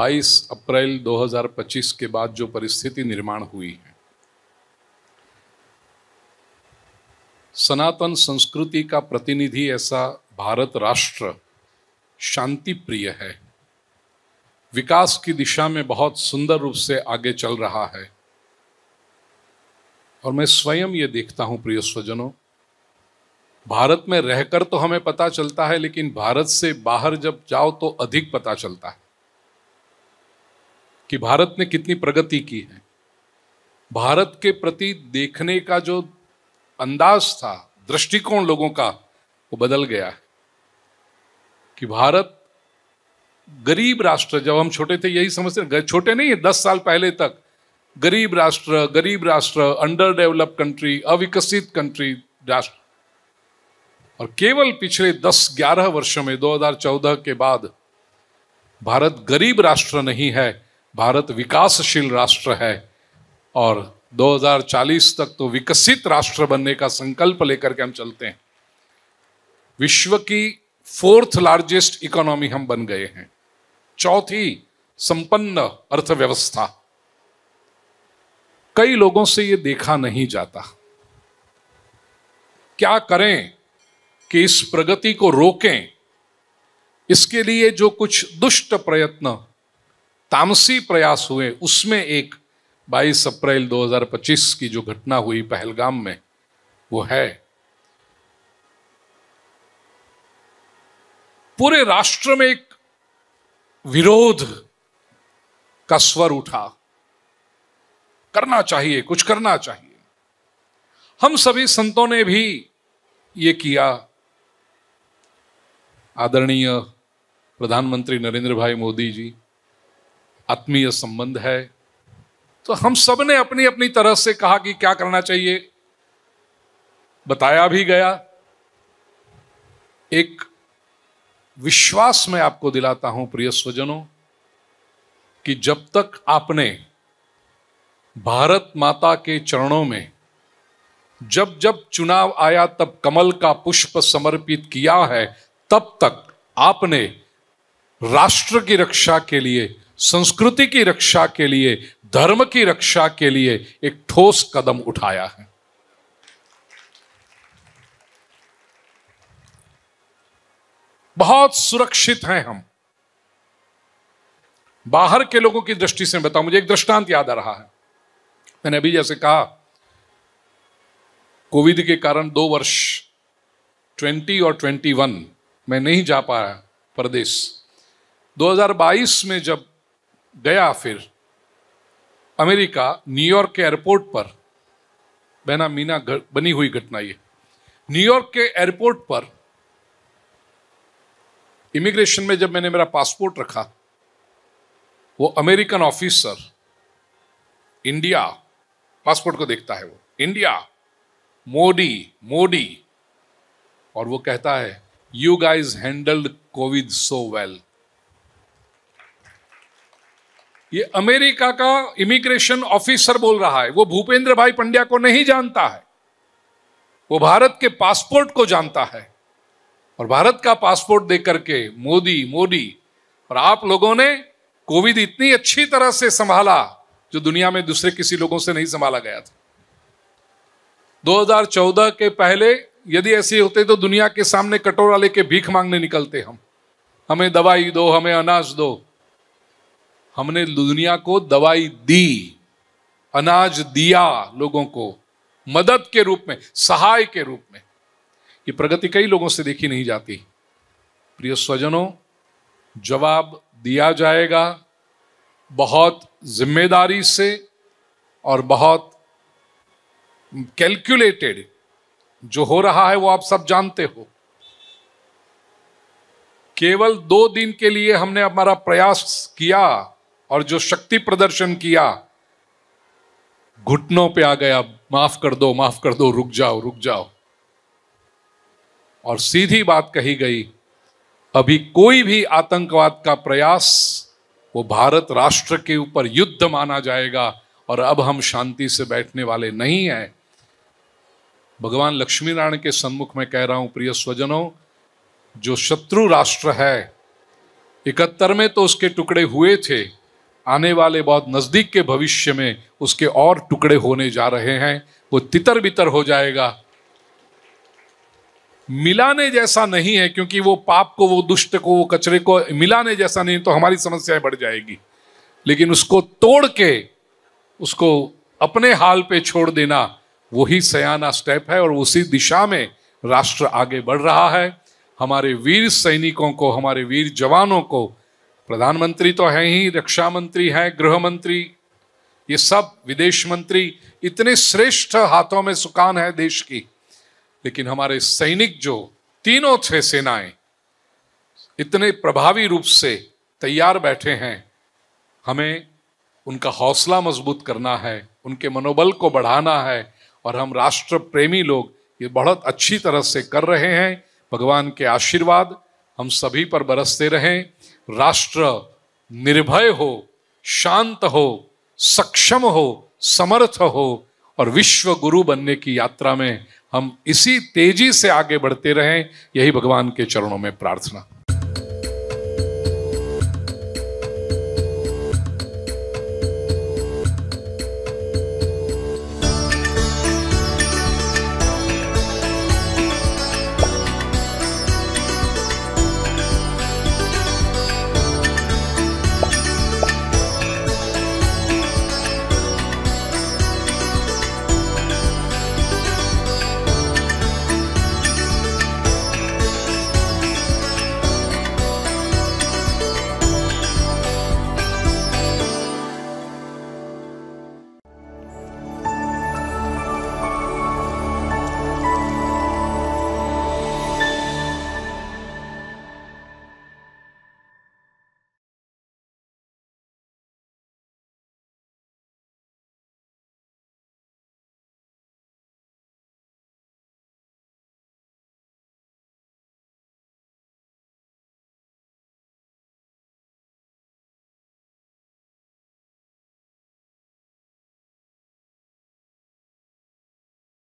22 अप्रैल 2025 के बाद जो परिस्थिति निर्माण हुई है, सनातन संस्कृति का प्रतिनिधि ऐसा भारत राष्ट्र शांति प्रिय है, विकास की दिशा में बहुत सुंदर रूप से आगे चल रहा है। और मैं स्वयं ये देखता हूं प्रिय स्वजनों, भारत में रहकर तो हमें पता चलता है, लेकिन भारत से बाहर जब जाओ तो अधिक पता चलता है कि भारत ने कितनी प्रगति की है। भारत के प्रति देखने का जो अंदाज था, दृष्टिकोण लोगों का, वो बदल गया है कि भारत गरीब राष्ट्र, जब हम छोटे थे यही समझते, छोटे नहीं है, 10 साल पहले तक गरीब राष्ट्र, अंडर डेवलप्ड कंट्री, अविकसित कंट्री राष्ट्र। और केवल पिछले 10-11 वर्षों में 2014 के बाद भारत गरीब राष्ट्र नहीं है, भारत विकासशील राष्ट्र है। और 2040 तक तो विकसित राष्ट्र बनने का संकल्प लेकर के हम चलते हैं। विश्व की 4th लार्जेस्ट इकोनॉमी हम बन गए हैं, 4थी संपन्न अर्थव्यवस्था। कई लोगों से ये देखा नहीं जाता। क्या करें कि इस प्रगति को रोकें? इसके लिए जो कुछ दुष्ट प्रयत्न, तामसी प्रयास हुए, उसमें एक 22 अप्रैल 2025 की जो घटना हुई पहलगाम में, वो है पूरे राष्ट्र में एक विरोध का स्वर उठा। करना चाहिए, कुछ करना चाहिए। हम सभी संतों ने भी ये किया। आदरणीय प्रधानमंत्री नरेंद्र भाई मोदी जी, आत्मीय संबंध है, तो हम सब ने अपनी अपनी तरह से कहा कि क्या करना चाहिए, बताया भी गया। एक विश्वास मैं आपको दिलाता हूं प्रिय स्वजनों कि जब तक आपने भारत माता के चरणों में जब जब चुनाव आया तब कमल का पुष्प समर्पित किया है, तब तक आपने राष्ट्र की रक्षा के लिए, संस्कृति की रक्षा के लिए, धर्म की रक्षा के लिए एक ठोस कदम उठाया है। बहुत सुरक्षित हैं हम। बाहर के लोगों की दृष्टि से बताऊं, मुझे एक दृष्टांत याद आ रहा है। मैंने अभी जैसे कहा, कोविड के कारण 2 वर्ष 20 और 21 मैं नहीं जा पाया प्रदेश। 2022 में जब गया, फिर अमेरिका, न्यूयॉर्क के एयरपोर्ट पर, बहना मीना बनी हुई घटना ये, न्यूयॉर्क के एयरपोर्ट पर इमिग्रेशन में जब मैंने मेरा पासपोर्ट रखा, वो अमेरिकन ऑफिसर इंडिया पासपोर्ट को देखता है, वो इंडिया, मोदी, और वो कहता है, you guys handled Covid so well. ये अमेरिका का इमिग्रेशन ऑफिसर बोल रहा है। वो भूपेंद्र भाई पंड्या को नहीं जानता है, वो भारत के पासपोर्ट को जानता है। और भारत का पासपोर्ट देकर के मोदी, और आप लोगों ने कोविड इतनी अच्छी तरह से संभाला जो दुनिया में दूसरे किसी लोगों से नहीं संभाला गया था। 2014 के पहले यदि ऐसे होते तो दुनिया के सामने कटोरा लेके भीख मांगने निकलते हम, हमें दवाई दो, हमें अनाज दो। हमने दुनिया को दवाई दी, अनाज दिया, लोगों को मदद के रूप में, सहाय के रूप में। ये प्रगति कई लोगों से देखी नहीं जाती। प्रिय स्वजनों, जवाब दिया जाएगा बहुत जिम्मेदारी से और बहुत कैलकुलेटेड। जो हो रहा है वो आप सब जानते हो। केवल 2 दिन के लिए हमने हमारा प्रयास किया और जो शक्ति प्रदर्शन किया, घुटनों पे आ गया, माफ कर दो, रुक जाओ। और सीधी बात कही गई, अभी कोई भी आतंकवाद का प्रयास वो भारत राष्ट्र के ऊपर युद्ध माना जाएगा और अब हम शांति से बैठने वाले नहीं हैं। भगवान लक्ष्मी नारायण के सन्मुख में कह रहा हूं प्रिय स्वजनों, जो शत्रु राष्ट्र है 71 में तो उसके टुकड़े हुए थे, आने वाले बहुत नजदीक के भविष्य में उसके और टुकड़े होने जा रहे हैं। वो तितर बितर हो जाएगा। मिलाने जैसा नहीं है, क्योंकि वो पाप को, वो दुष्ट को, वो कचरे को मिलाने जैसा नहीं, तो हमारी समस्याएं बढ़ जाएगी। लेकिन उसको तोड़ के उसको अपने हाल पे छोड़ देना, वही सयाना स्टेप है, और उसी दिशा में राष्ट्र आगे बढ़ रहा है। हमारे वीर सैनिकों को, हमारे वीर जवानों को, प्रधानमंत्री तो है ही, रक्षा मंत्री है, गृह मंत्री, ये सब, विदेश मंत्री, इतने श्रेष्ठ हाथों में सुकान है देश की। लेकिन हमारे सैनिक जो तीनों थे सेनाएं, इतने प्रभावी रूप से तैयार बैठे हैं। हमें उनका हौसला मजबूत करना है, उनके मनोबल को बढ़ाना है, और हम राष्ट्र प्रेमी लोग ये बहुत अच्छी तरह से कर रहे हैं। भगवान के आशीर्वाद हम सभी पर बरसते रहें। राष्ट्र निर्भय हो, शांत हो, सक्षम हो, समर्थ हो, और विश्व गुरु बनने की यात्रा में हम इसी तेजी से आगे बढ़ते रहें। यही भगवान के चरणों में प्रार्थना।